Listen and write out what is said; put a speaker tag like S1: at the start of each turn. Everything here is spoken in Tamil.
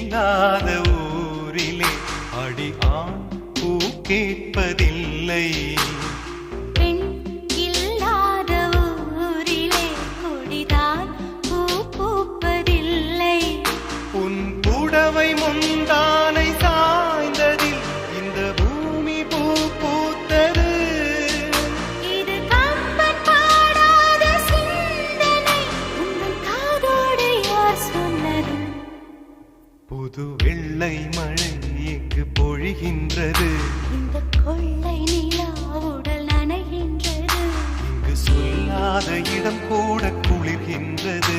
S1: இல்லாத ஊரிலே அடி ஆண் பூ கேட்பதில்லை.
S2: பெண் இல்லாத ஊரிலே கொடிதான் பூ பூப்பதில்லை.
S1: உன் புடவை முந்தானை சாய்ந்ததில் இந்த பூமி பூ பூத்தது.
S2: இது கம்பன் பாடாத சிந்தனை, உங்கள் காதோடு யார் சொன்னது?
S1: புது வெள்ளை மழை எங்கு பொழிகின்றது.
S2: இந்த கொள்ளை நிலா உடல் நனைகின்றது.
S1: இங்கு சொல்லாத இடம் கூட குளிர்கின்றது.